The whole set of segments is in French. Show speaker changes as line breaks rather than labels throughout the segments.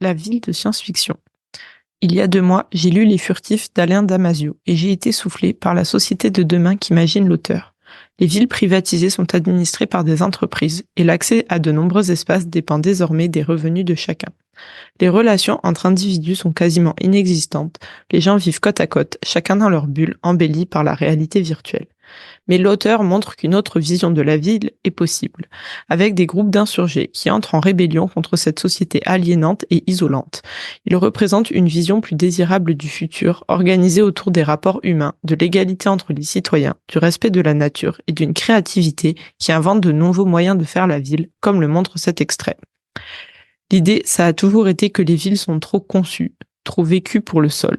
La ville de science-fiction. Il y a 2 mois, j'ai lu Les Furtifs d'Alain Damasio et j'ai été soufflé par la société de demain qu'imagine l'auteur. Les villes privatisées sont administrées par des entreprises et l'accès à de nombreux espaces dépend désormais des revenus de chacun. Les relations entre individus sont quasiment inexistantes, les gens vivent côte à côte, chacun dans leur bulle, embellie par la réalité virtuelle. Mais l'auteur montre qu'une autre vision de la ville est possible, avec des groupes d'insurgés qui entrent en rébellion contre cette société aliénante et isolante. Il représente une vision plus désirable du futur, organisée autour des rapports humains, de l'égalité entre les citoyens, du respect de la nature et d'une créativité qui invente de nouveaux moyens de faire la ville, comme le montre cet extrait. L'idée, ça a toujours été que les villes sont trop conçues, trop vécues pour le sol.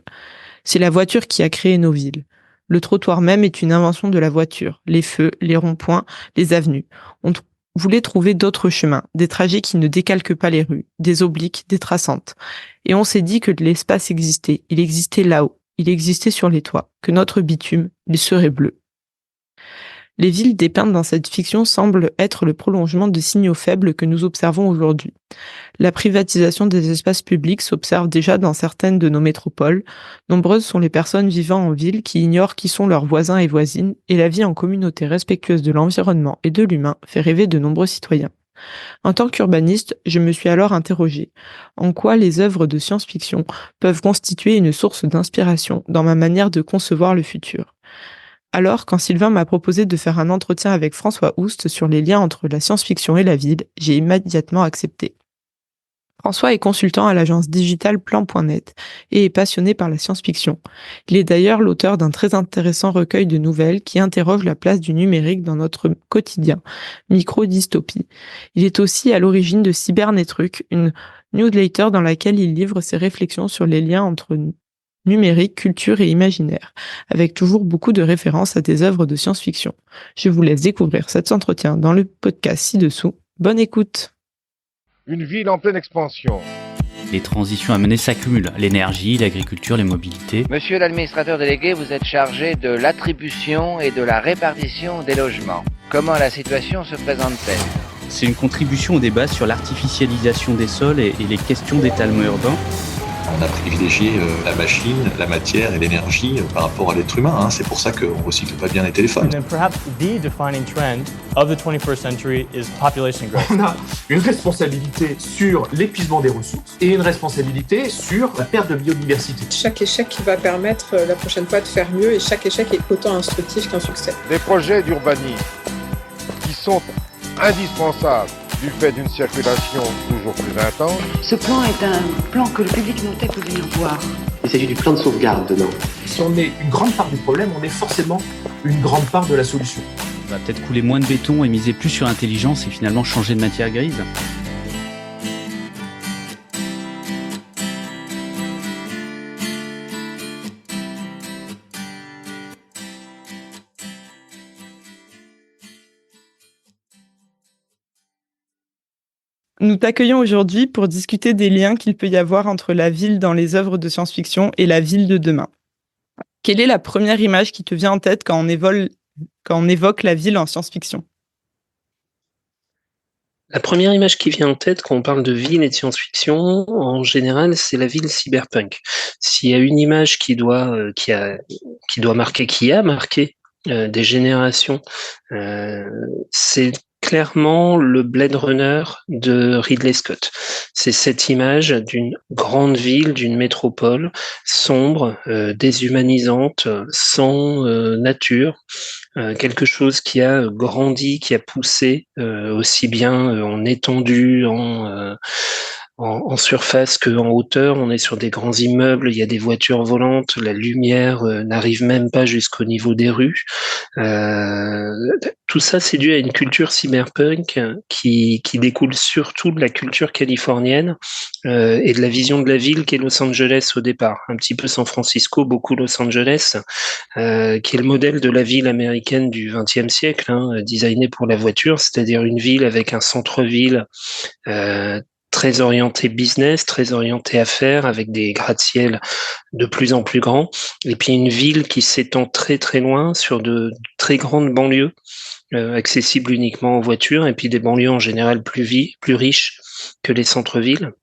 C'est la voiture qui a créé nos villes. Le trottoir même est une invention de la voiture. Les feux, les ronds-points, les avenues. Voulait trouver d'autres chemins, des trajets qui ne décalquent pas les rues, des obliques, des traçantes. Et on s'est dit que l'espace existait. Il existait là-haut. Il existait sur les toits. Que notre bitume, il serait bleu. Les villes dépeintes dans cette fiction semblent être le prolongement de signaux faibles que nous observons aujourd'hui. La privatisation des espaces publics s'observe déjà dans certaines de nos métropoles. Nombreuses sont les personnes vivant en ville qui ignorent qui sont leurs voisins et voisines, et la vie en communauté respectueuse de l'environnement et de l'humain fait rêver de nombreux citoyens. En tant qu'urbaniste, je me suis alors interrogée en quoi les œuvres de science-fiction peuvent constituer une source d'inspiration dans ma manière de concevoir le futur. Alors, quand Sylvain m'a proposé de faire un entretien avec François Oust sur les liens entre la science-fiction et la ville, j'ai immédiatement accepté. François est consultant à l'agence digitale Plan.net et est passionné par la science-fiction. Il est d'ailleurs l'auteur d'un très intéressant recueil de nouvelles qui interroge la place du numérique dans notre quotidien, Micro-dystopie. Il est aussi à l'origine de Cybernetruc, une newsletter dans laquelle il livre ses réflexions sur les liens entre numérique, culture et imaginaire, avec toujours beaucoup de références à des œuvres de science-fiction. Je vous laisse découvrir cet entretien dans le podcast ci-dessous. Bonne écoute!
Une ville en pleine expansion.
Les transitions à mener s'accumulent, l'énergie, l'agriculture, les mobilités.
Monsieur l'administrateur délégué, vous êtes chargé de l'attribution et de la répartition des logements. Comment la situation se présente-t-elle ?
C'est une contribution au débat sur l'artificialisation des sols et les questions d'étalement urbain.
On a privilégié la machine, la matière et l'énergie par rapport à l'être humain. C'est pour ça qu'on ne recycle pas bien les téléphones.
And then perhaps the defining trend of the 21st century is population growth.
On a une responsabilité sur l'épuisement des ressources et une responsabilité sur la perte de biodiversité.
Chaque échec va permettre la prochaine fois de faire mieux et chaque échec est autant instructif qu'un succès.
Des projets d'urbanisme qui sont indispensables du fait d'une circulation toujours plus intense.
Ce plan est un plan que le public montait pour venir voir.
Il s'agit du plan de sauvegarde dedans.
Si on est une grande part du problème, on est forcément une grande part de la solution.
On va peut-être couler moins de béton et miser plus sur l'intelligence et finalement changer de matière grise.
Nous t'accueillons aujourd'hui pour discuter des liens qu'il peut y avoir entre la ville dans les œuvres de science-fiction et la ville de demain. Quelle est la première image qui te vient en tête quand on évoque la ville en science-fiction ?
La première image qui vient en tête quand on parle de ville et de science-fiction, en général, c'est la ville cyberpunk. S'il y a une image qui a marqué des générations, c'est clairement le Blade Runner de Ridley Scott. C'est cette image d'une grande ville, d'une métropole sombre, déshumanisante, sans nature, quelque chose qui a grandi, qui a poussé aussi bien en étendue, en surface qu'en hauteur. On est sur des grands immeubles, il y a des voitures volantes, la lumière n'arrive même pas jusqu'au niveau des rues. Tout ça, c'est dû à une culture cyberpunk qui découle surtout de la culture californienne et de la vision de la ville qu'est Los Angeles au départ. Un petit peu San Francisco, beaucoup Los Angeles, qui est le modèle de la ville américaine du XXe siècle, designé pour la voiture, c'est-à-dire une ville avec un centre-ville très orienté business, très orienté affaires, avec des gratte-ciel de plus en plus grands, et puis une ville qui s'étend très très loin sur de très grandes banlieues, accessibles uniquement en voiture, et puis des banlieues en général plus riches que les centres-villes.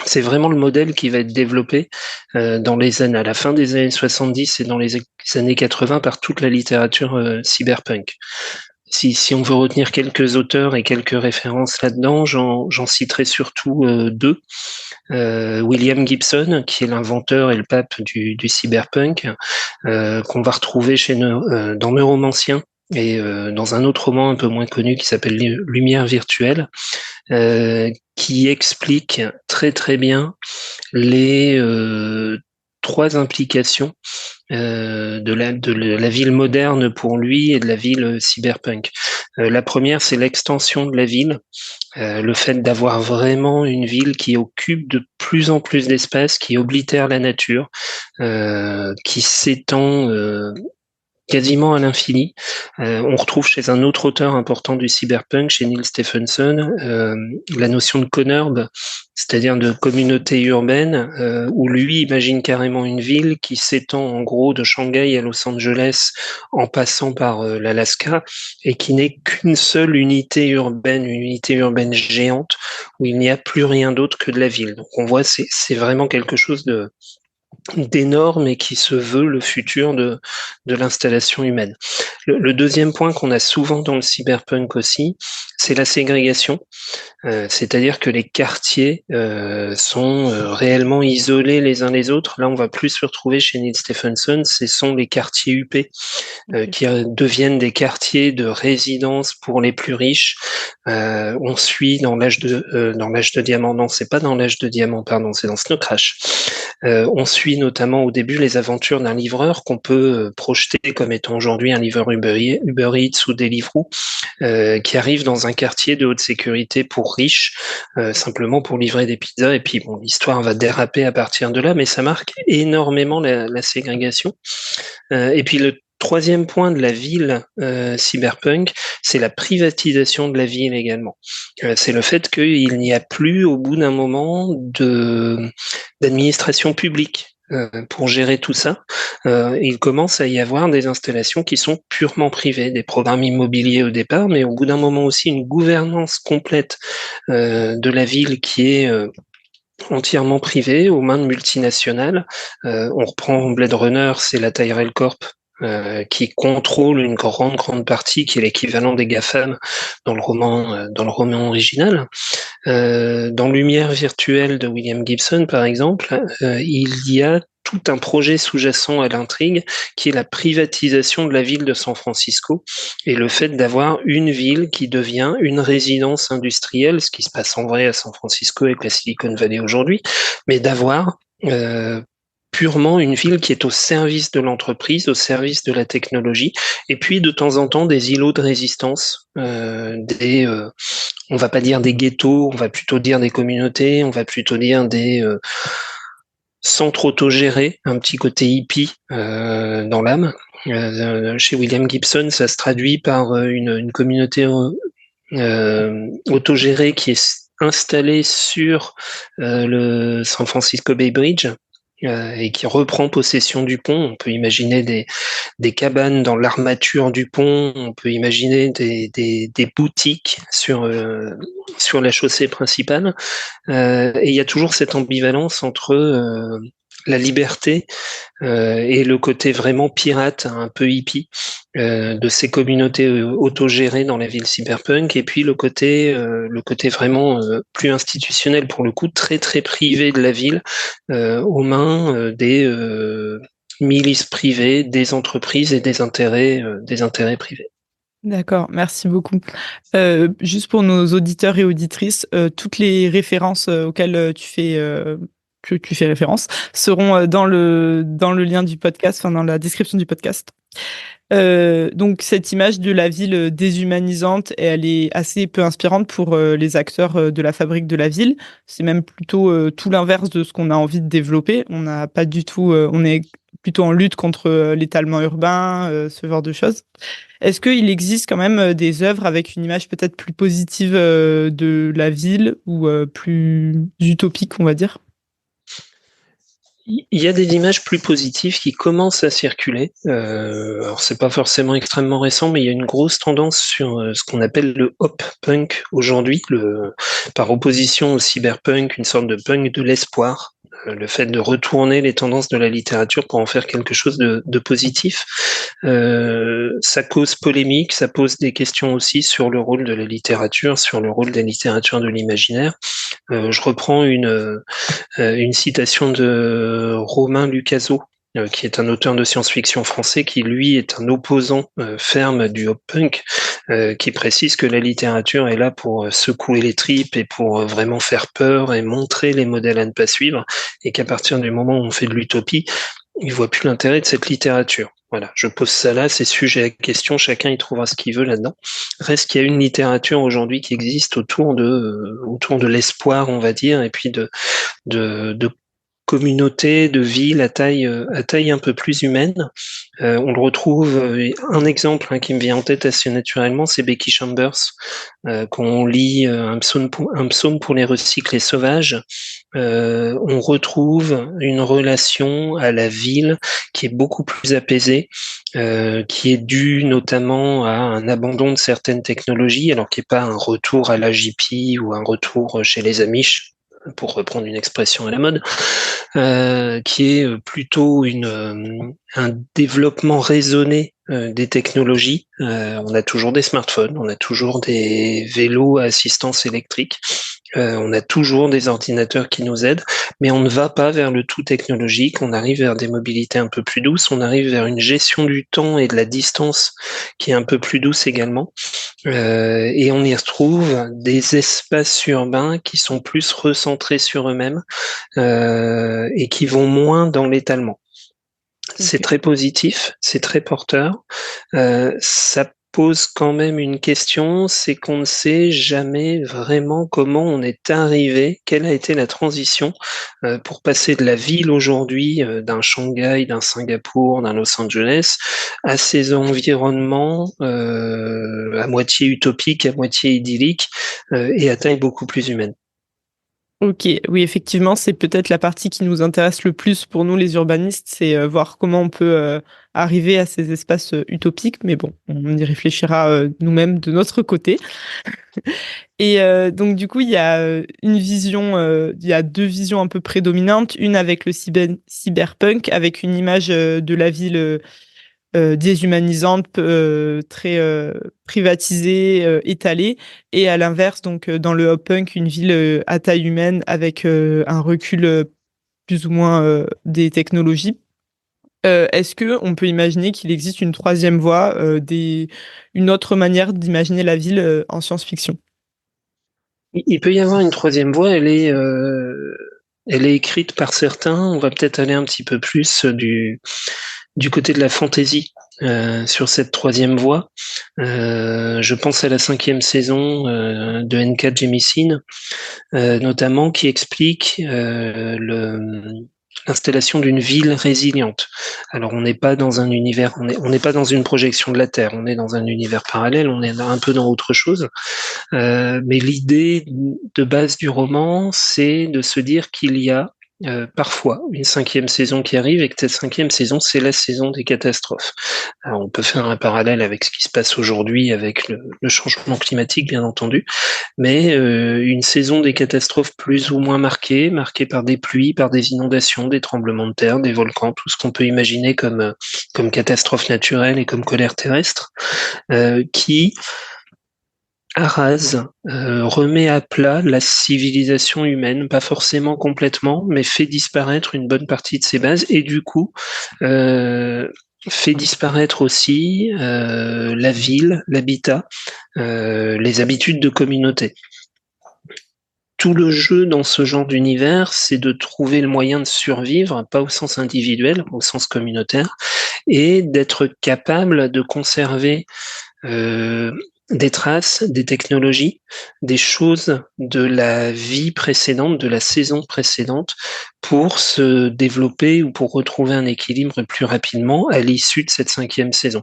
C'est vraiment le modèle qui va être développé dans les années, à la fin des années 70 et dans les années 80 par toute la littérature cyberpunk. Si on veut retenir quelques auteurs et quelques références là-dedans, j'en citerai surtout deux. William Gibson, qui est l'inventeur et le pape du cyberpunk, qu'on va retrouver dans Neuromancien et dans un autre roman un peu moins connu qui s'appelle Lumière virtuelle, qui explique très très bien les 3 implications de la ville moderne pour lui et de la ville cyberpunk. La première, c'est l'extension de la ville, le fait d'avoir vraiment une ville qui occupe de plus en plus d'espace, qui oblitère la nature, qui s'étend quasiment à l'infini. On retrouve chez un autre auteur important du cyberpunk, chez Neil Stephenson, la notion de conurbe, c'est-à-dire de communauté urbaine, où lui imagine carrément une ville qui s'étend en gros de Shanghai à Los Angeles en passant par l'Alaska, et qui n'est qu'une seule unité urbaine géante, où il n'y a plus rien d'autre que de la ville. Donc on voit, c'est vraiment quelque chose d'énorme et qui se veut le futur de l'installation humaine. Le deuxième point qu'on a souvent dans le cyberpunk aussi, c'est la ségrégation. C'est-à-dire que les quartiers sont réellement isolés les uns les autres. Là, on va plus se retrouver chez Neil Stephenson, ce sont les quartiers UP qui deviennent des quartiers de résidence pour les plus riches. On suit dans l'âge de diamant, non, c'est pas dans l'âge de diamant, pardon, c'est dans Snow Crash. On suit notamment au début les aventures d'un livreur qu'on peut projeter comme étant aujourd'hui un livreur Uber Eats ou Deliveroo, qui arrive dans un quartier de haute sécurité pour riches, simplement pour livrer des pizzas. Et puis bon, l'histoire va déraper à partir de là, mais ça marque énormément la ségrégation. Et puis le troisième point de la ville cyberpunk, c'est la privatisation de la ville également. C'est le fait qu'il n'y a plus, au bout d'un moment, d'administration publique pour gérer tout ça. Il commence à y avoir des installations qui sont purement privées, des programmes immobiliers au départ, mais au bout d'un moment aussi une gouvernance complète de la ville qui est entièrement privée, aux mains de multinationales. On reprend Blade Runner, c'est la Tyrell Corp qui contrôle une grande partie, qui est l'équivalent des GAFAM dans le roman original. Dans Lumière virtuelle de William Gibson, par exemple, il y a tout un projet sous-jacent à l'intrigue qui est la privatisation de la ville de San Francisco et le fait d'avoir une ville qui devient une résidence industrielle, ce qui se passe en vrai à San Francisco avec la Silicon Valley aujourd'hui, mais d'avoir purement une ville qui est au service de l'entreprise, au service de la technologie, et puis de temps en temps des îlots de résistance, on va pas dire des ghettos, on va plutôt dire des communautés, on va plutôt dire des centres autogérés, un petit côté hippie dans l'âme. Chez William Gibson, ça se traduit par une communauté autogérée qui est installée sur le San Francisco Bay Bridge, et qui reprend possession du pont. On peut imaginer des cabanes dans l'armature du pont, on peut imaginer des boutiques sur la chaussée principale, et il y a toujours cette ambivalence entre la liberté et le côté vraiment pirate, un peu hippie, de ces communautés autogérées dans la ville cyberpunk, et puis le côté vraiment plus institutionnel, pour le coup très très privé de la ville, aux mains des milices privées, des entreprises et des intérêts privés.
D'accord, merci beaucoup. Juste pour nos auditeurs et auditrices, toutes les références auxquelles tu fais référence seront dans le lien du podcast, enfin dans la description du podcast. Donc cette image de la ville déshumanisante, elle est assez peu inspirante pour les acteurs de la fabrique de la ville. C'est même plutôt tout l'inverse de ce qu'on a envie de développer. On n'a pas du tout, on est plutôt en lutte contre l'étalement urbain, ce genre de choses. Est-ce qu'il existe quand même des œuvres avec une image peut-être plus positive de la ville ou plus utopique, on va dire ?
Il y a des images plus positives qui commencent à circuler. Alors c'est pas forcément extrêmement récent, mais il y a une grosse tendance sur ce qu'on appelle le hop punk aujourd'hui, par opposition au cyberpunk, une sorte de punk de l'espoir. Le fait de retourner les tendances de la littérature pour en faire quelque chose de positif. Ça cause polémique, ça pose des questions aussi sur le rôle de la littérature, sur le rôle des littératures de l'imaginaire. Je reprends une citation de Romain Lucaso, qui est un auteur de science-fiction français, qui lui est un opposant ferme du hop punk, qui précise que la littérature est là pour secouer les tripes et pour vraiment faire peur et montrer les modèles à ne pas suivre, et qu'à partir du moment où on fait de l'utopie, il voit plus l'intérêt de cette littérature. Voilà, je pose ça là, c'est sujet à question, chacun y trouvera ce qu'il veut là-dedans. Reste qu'il y a une littérature aujourd'hui qui existe autour de l'espoir, on va dire, et puis de communautés, de villes à taille un peu plus humaine. On le retrouve, un exemple qui me vient en tête assez naturellement, c'est Becky Chambers, quand on lit un psaume pour les recyclés sauvages. On retrouve une relation à la ville qui est beaucoup plus apaisée, qui est due notamment à un abandon de certaines technologies, alors qui n'est pas un retour à l'AJP ou un retour chez les Amish, pour reprendre une expression à la mode, qui est plutôt un développement raisonné des technologies. On a toujours des smartphones, on a toujours des vélos à assistance électrique, on a toujours des ordinateurs qui nous aident, mais on ne va pas vers le tout technologique, on arrive vers des mobilités un peu plus douces, on arrive vers une gestion du temps et de la distance qui est un peu plus douce également, et on y retrouve des espaces urbains qui sont plus recentrés sur eux-mêmes, et qui vont moins dans l'étalement. C'est très positif, c'est très porteur. Ça pose quand même une question, c'est qu'on ne sait jamais vraiment comment on est arrivé, quelle a été la transition pour passer de la ville aujourd'hui, d'un Shanghai, d'un Singapour, d'un Los Angeles, à ces environnements à moitié utopiques, à moitié idylliques, et à taille beaucoup plus humaine.
Ok, oui, effectivement, c'est peut-être la partie qui nous intéresse le plus pour nous, les urbanistes, c'est voir comment on peut arriver à ces espaces utopiques, mais bon, on y réfléchira nous-mêmes de notre côté. Et donc, du coup, il y a il y a deux visions un peu prédominantes, une avec le cyberpunk, avec une image de la ville déshumanisante, très privatisée, étalée, et à l'inverse, donc dans le hop punk, une ville à taille humaine avec un recul plus ou moins des technologies. Est-ce que on peut imaginer qu'il existe une troisième voie, une autre manière d'imaginer la ville en science-fiction?
Il peut y avoir une troisième voie, elle est écrite par certains. On va peut-être aller un petit peu plus du côté de la fantaisie sur cette troisième voie. Je pense à la 5e saison de N.K. Jemisin, notamment, qui explique l'installation d'une ville résiliente. Alors on n'est pas dans un univers, on n'est pas dans une projection de la Terre, on est dans un univers parallèle, on est un peu dans autre chose. Mais l'idée de base du roman, c'est de se dire qu'il y a parfois une 5e saison qui arrive, et que cette 5e saison, c'est la saison des catastrophes. Alors, on peut faire un parallèle avec ce qui se passe aujourd'hui avec le changement climatique, bien entendu, mais une saison des catastrophes plus ou moins marquée par des pluies, par des inondations, des tremblements de terre, des volcans, tout ce qu'on peut imaginer comme catastrophe naturelle et comme colère terrestre, qui arrase, remet à plat la civilisation humaine, pas forcément complètement, mais fait disparaître une bonne partie de ses bases, et du coup fait disparaître aussi la ville, l'habitat, les habitudes de communauté. Tout le jeu dans ce genre d'univers, c'est de trouver le moyen de survivre, pas au sens individuel, au sens communautaire, et d'être capable de conserver des traces, des technologies, des choses de la vie précédente, de la saison précédente, pour se développer ou pour retrouver un équilibre plus rapidement à l'issue de cette 5e saison.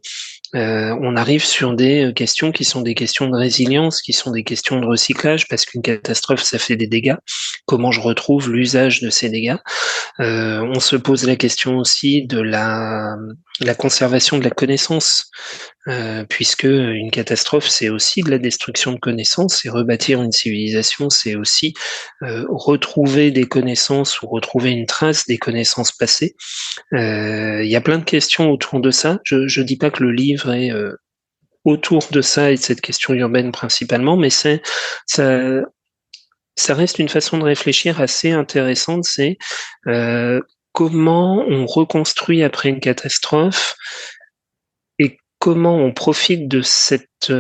On arrive sur des questions qui sont des questions de résilience, qui sont des questions de recyclage, parce qu'une catastrophe, ça fait des dégâts. Comment je retrouve l'usage de ces dégâts? On se pose la question aussi de la conservation de la connaissance, puisque une catastrophe, c'est aussi de la destruction de connaissances, et rebâtir une civilisation, c'est aussi retrouver des connaissances ou retrouver une trace des connaissances passées. Il y a plein de questions autour de ça. Je dis pas que le livre est autour de ça et de cette question urbaine principalement, mais ça reste une façon de réfléchir assez intéressante. C'est comment on reconstruit après une catastrophe et comment on profite de cette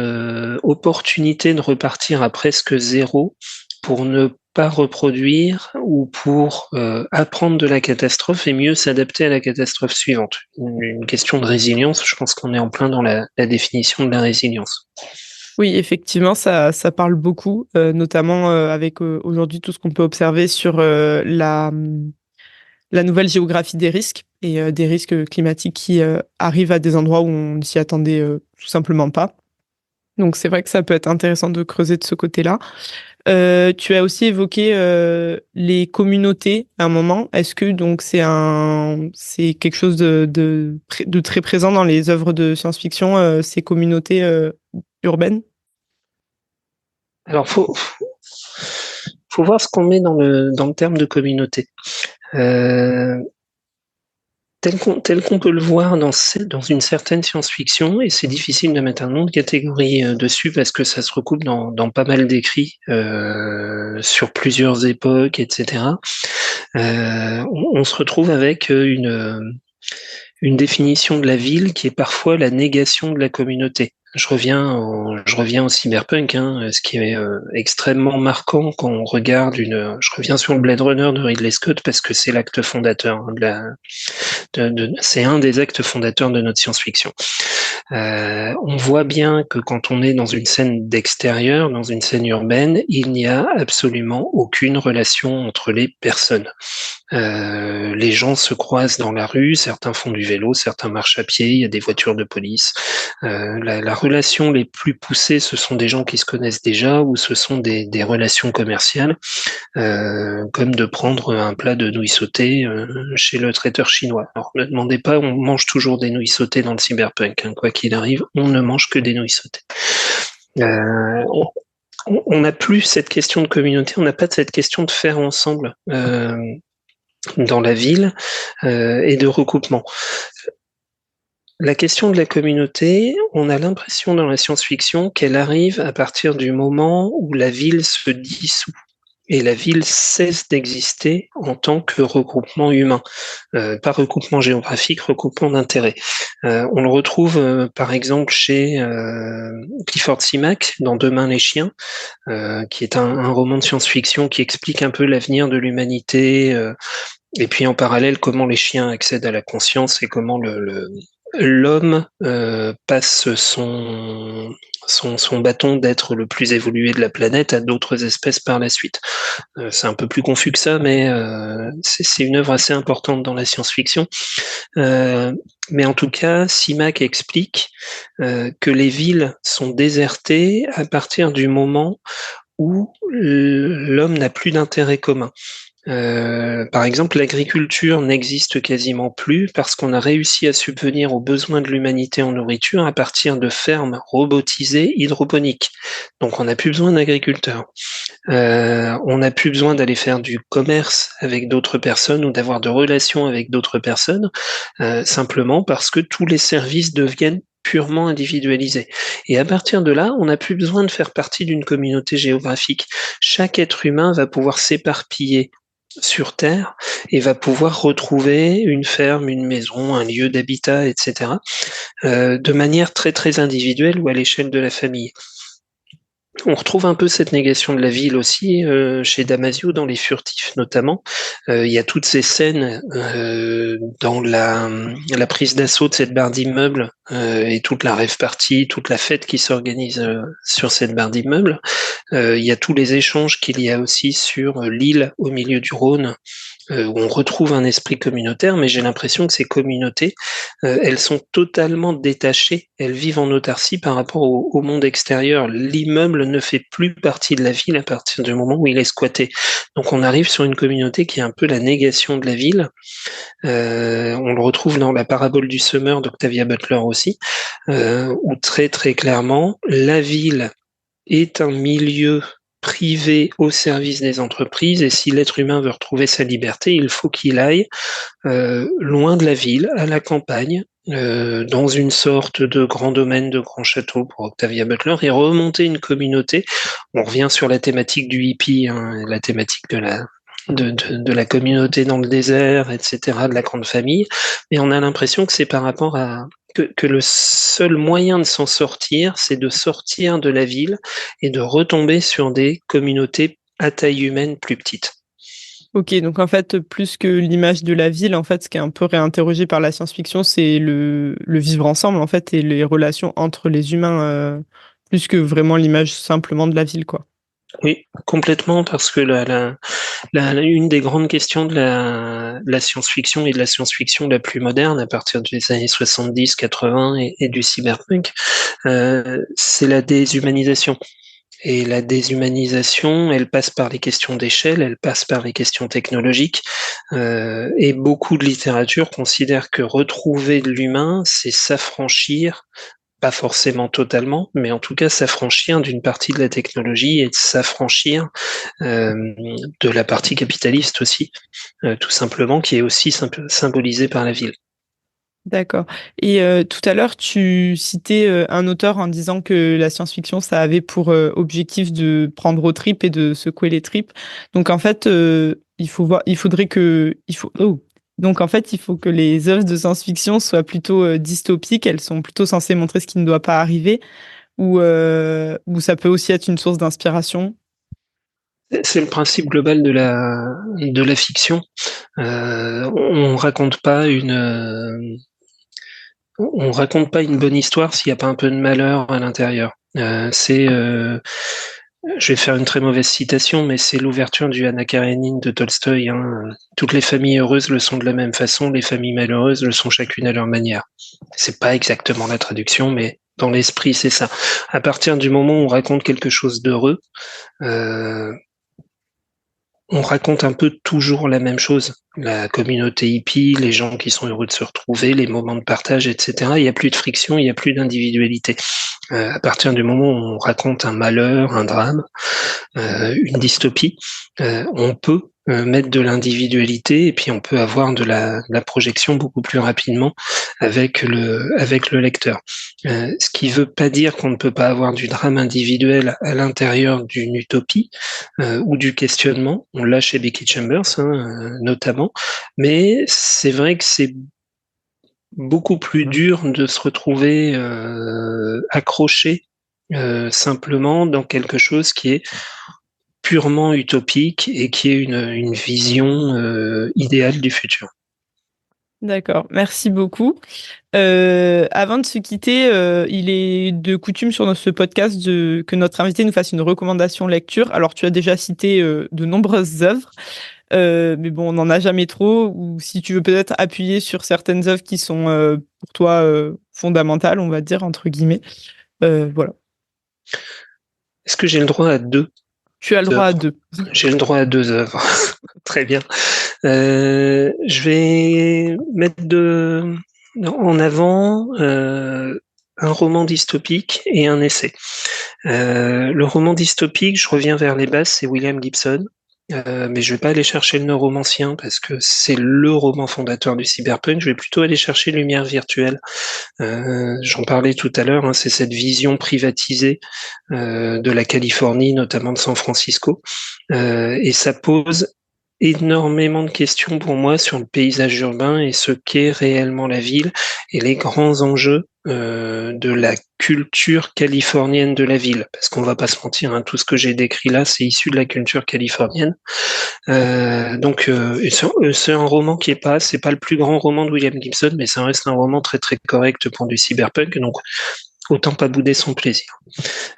opportunité de repartir à presque zéro pour ne pas reproduire ou pour apprendre de la catastrophe et mieux s'adapter à la catastrophe suivante. Une question de résilience, je pense qu'on est en plein dans la définition de la résilience.
Oui, effectivement, ça parle beaucoup, notamment avec aujourd'hui tout ce qu'on peut observer sur la nouvelle géographie des risques et des risques climatiques qui arrivent à des endroits où on ne s'y attendait tout simplement pas. Donc c'est vrai que ça peut être intéressant de creuser de ce côté-là. Tu as aussi évoqué les communautés à un moment. Est-ce que donc c'est quelque chose de très présent dans les œuvres de science-fiction, ces communautés urbaines?
Alors faut voir ce qu'on met dans le terme de communauté. Tel qu'on peut le voir dans une certaine science-fiction, et c'est difficile de mettre un nom de catégorie dessus parce que ça se recoupe dans pas mal d'écrits sur plusieurs époques, etc. On se retrouve avec une définition de la ville qui est parfois la négation de la communauté. Je reviens au cyberpunk, ce qui est extrêmement marquant quand on regarde je reviens sur le Blade Runner de Ridley Scott parce que c'est l'acte fondateur c'est un des actes fondateurs de notre science-fiction. On voit bien que quand on est dans une scène d'extérieur, dans une scène urbaine, il n'y a absolument aucune relation entre les personnes. Les gens se croisent dans la rue, certains font du vélo, certains marchent à pied, il y a des voitures de police. La relation les plus poussées, ce sont des gens qui se connaissent déjà ou ce sont des relations commerciales, comme de prendre un plat de nouilles sautées chez le traiteur chinois. Alors ne demandez pas, on mange toujours des nouilles sautées dans le cyberpunk, quoi qu'il arrive, on ne mange que des nouilles sautées. On n'a plus cette question de communauté, on n'a pas cette question de faire ensemble dans la ville et de recoupement. La question de la communauté, on a l'impression dans la science-fiction qu'elle arrive à partir du moment où la ville se dissout et la ville cesse d'exister en tant que regroupement humain, pas regroupement géographique, regroupement d'intérêts. On le retrouve par exemple chez Clifford Simak dans Demain les chiens, qui est un roman de science-fiction qui explique un peu l'avenir de l'humanité, et puis en parallèle comment les chiens accèdent à la conscience et comment l'homme passe son bâton d'être le plus évolué de la planète à d'autres espèces par la suite. C'est un peu plus confus que ça, mais c'est une œuvre assez importante dans la science-fiction. Mais en tout cas, Simak explique que les villes sont désertées à partir du moment où l'homme n'a plus d'intérêt commun. Par exemple, l'agriculture n'existe quasiment plus parce qu'on a réussi à subvenir aux besoins de l'humanité en nourriture à partir de fermes robotisées hydroponiques. Donc on n'a plus besoin d'agriculteurs. On n'a plus besoin d'aller faire du commerce avec d'autres personnes ou d'avoir de relations avec d'autres personnes, simplement parce que tous les services deviennent purement individualisés. Et à partir de là, on n'a plus besoin de faire partie d'une communauté géographique. Chaque être humain va pouvoir s'éparpiller sur Terre et va pouvoir retrouver une ferme, une maison, un lieu d'habitat, etc., de manière très très individuelle ou à l'échelle de la famille. On retrouve un peu cette négation de la ville aussi chez Damasio dans Les Furtifs notamment. Il y a toutes ces scènes dans la prise d'assaut de cette barre d'immeubles et toute la rave party, toute la fête qui s'organise sur cette barre d'immeubles. Il y a tous les échanges qu'il y a aussi sur l'île au milieu du Rhône, où on retrouve un esprit communautaire, mais j'ai l'impression que ces communautés, elles sont totalement détachées, elles vivent en autarcie par rapport au monde extérieur. L'immeuble ne fait plus partie de la ville à partir du moment où il est squatté. Donc on arrive sur une communauté qui est un peu la négation de la ville. On le retrouve dans la parabole du semeur d'Octavia Butler aussi, où très très clairement, la ville est un milieu privé au service des entreprises, et si l'être humain veut retrouver sa liberté, il faut qu'il aille loin de la ville, à la campagne, dans une sorte de grand domaine, de grand château pour Octavia Butler, et remonter une communauté. On revient sur la thématique du hippie, la thématique de la communauté dans le désert, etc., de la grande famille, et on a l'impression que c'est par rapport à que le seul moyen de s'en sortir, c'est de sortir de la ville et de retomber sur des communautés à taille humaine plus petites.
Ok, donc en fait, plus que l'image de la ville, en fait, ce qui est un peu réinterrogé par la science-fiction, c'est le vivre ensemble, en fait, et les relations entre les humains, plus que vraiment l'image simplement de la ville, quoi.
Oui, complètement, parce que une des grandes questions de la science-fiction et de la science-fiction la plus moderne, à partir des années 70, 80 et du cyberpunk, c'est la déshumanisation. Et la déshumanisation, elle passe par les questions d'échelle, elle passe par les questions technologiques, et beaucoup de littérature considère que retrouver de l'humain, c'est s'affranchir, pas forcément totalement, mais en tout cas s'affranchir d'une partie de la technologie et de s'affranchir de la partie capitaliste aussi, tout simplement, qui est aussi symbolisée par la ville.
D'accord. Et tout à l'heure, tu citais un auteur en disant que la science-fiction, ça avait pour objectif de prendre aux tripes et de secouer les tripes. Donc en fait, Donc en fait, il faut que les œuvres de science-fiction soient plutôt dystopiques. Elles sont plutôt censées montrer ce qui ne doit pas arriver, ou ça peut aussi être une source d'inspiration.
C'est le principe global de la fiction. On raconte pas une bonne histoire s'il n'y a pas un peu de malheur à l'intérieur. Je vais faire une très mauvaise citation, mais c'est l'ouverture du Anna Karénine de Tolstoï. Toutes les familles heureuses le sont de la même façon, les familles malheureuses le sont chacune à leur manière. C'est pas exactement la traduction, mais dans l'esprit, c'est ça. À partir du moment où on raconte quelque chose d'heureux, on raconte un peu toujours la même chose. La communauté hippie, les gens qui sont heureux de se retrouver, les moments de partage, etc. Il n'y a plus de friction, il n'y a plus d'individualité. À partir du moment où on raconte un malheur, un drame, une dystopie, on peut mettre de l'individualité et puis on peut avoir de la projection beaucoup plus rapidement avec le lecteur. Ce qui veut pas dire qu'on ne peut pas avoir du drame individuel à l'intérieur d'une utopie ou du questionnement. On l'a chez Becky Chambers, notamment, mais c'est vrai que c'est beaucoup plus dur de se retrouver accroché simplement dans quelque chose qui est purement utopique et qui est une vision idéale du futur.
D'accord, merci beaucoup. Avant de se quitter, il est de coutume sur ce podcast que notre invité nous fasse une recommandation lecture. Alors, tu as déjà cité de nombreuses œuvres, mais bon, on n'en a jamais trop. Ou si tu veux peut-être appuyer sur certaines œuvres qui sont pour toi fondamentales, on va dire, entre guillemets. Voilà.
Est-ce que j'ai le droit à 2 ?
Tu as le droit à 2.
J'ai le droit à 2 œuvres. Très bien. Je vais mettre en avant un roman dystopique et un essai. Le roman dystopique, je reviens vers les bases, c'est William Gibson. Mais je vais pas aller chercher le neuromancien parce que c'est le roman fondateur du cyberpunk. Je vais plutôt aller chercher Lumière virtuelle. J'en parlais tout à l'heure, c'est cette vision privatisée de la Californie, notamment de San Francisco, et ça pose énormément de questions pour moi sur le paysage urbain et ce qu'est réellement la ville et les grands enjeux de la culture californienne de la ville, parce qu'on va pas se mentir, hein, tout ce que j'ai décrit là, c'est issu de la culture californienne. Donc c'est un roman c'est pas le plus grand roman de William Gibson, mais ça reste un roman très très correct pour du cyberpunk, donc autant pas bouder son plaisir.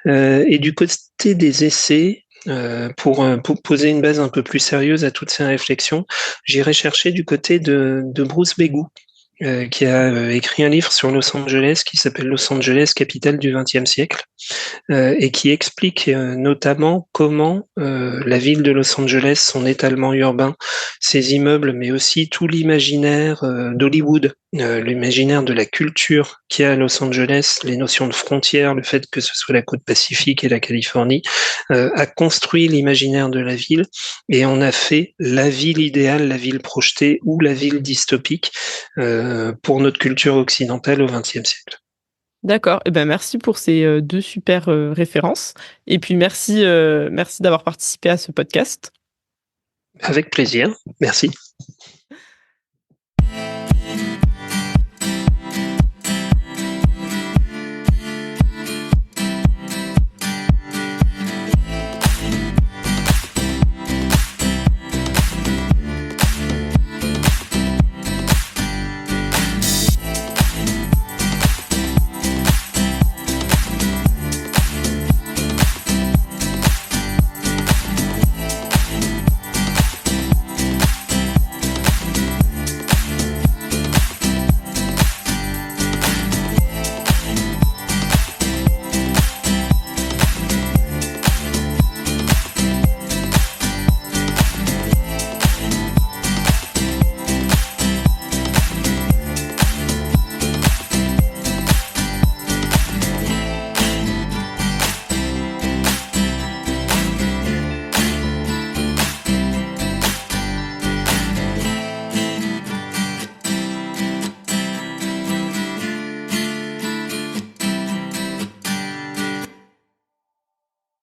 Et du côté des essais, pour poser une base un peu plus sérieuse à toutes ces réflexions, j'irai chercher du côté de Bruce Begou, qui a écrit un livre sur Los Angeles qui s'appelle Los Angeles, capitale du XXe siècle, et qui explique notamment comment la ville de Los Angeles, son étalement urbain, ses immeubles, mais aussi tout l'imaginaire d'Hollywood, l'imaginaire de la culture qu'il y a à Los Angeles, les notions de frontières, le fait que ce soit la côte pacifique et la Californie, a construit l'imaginaire de la ville et on a fait la ville idéale, la ville projetée ou la ville dystopique pour notre culture occidentale au XXe siècle.
D'accord. Eh ben, merci pour ces 2 super références. Et puis merci d'avoir participé à ce podcast.
Avec plaisir. Merci.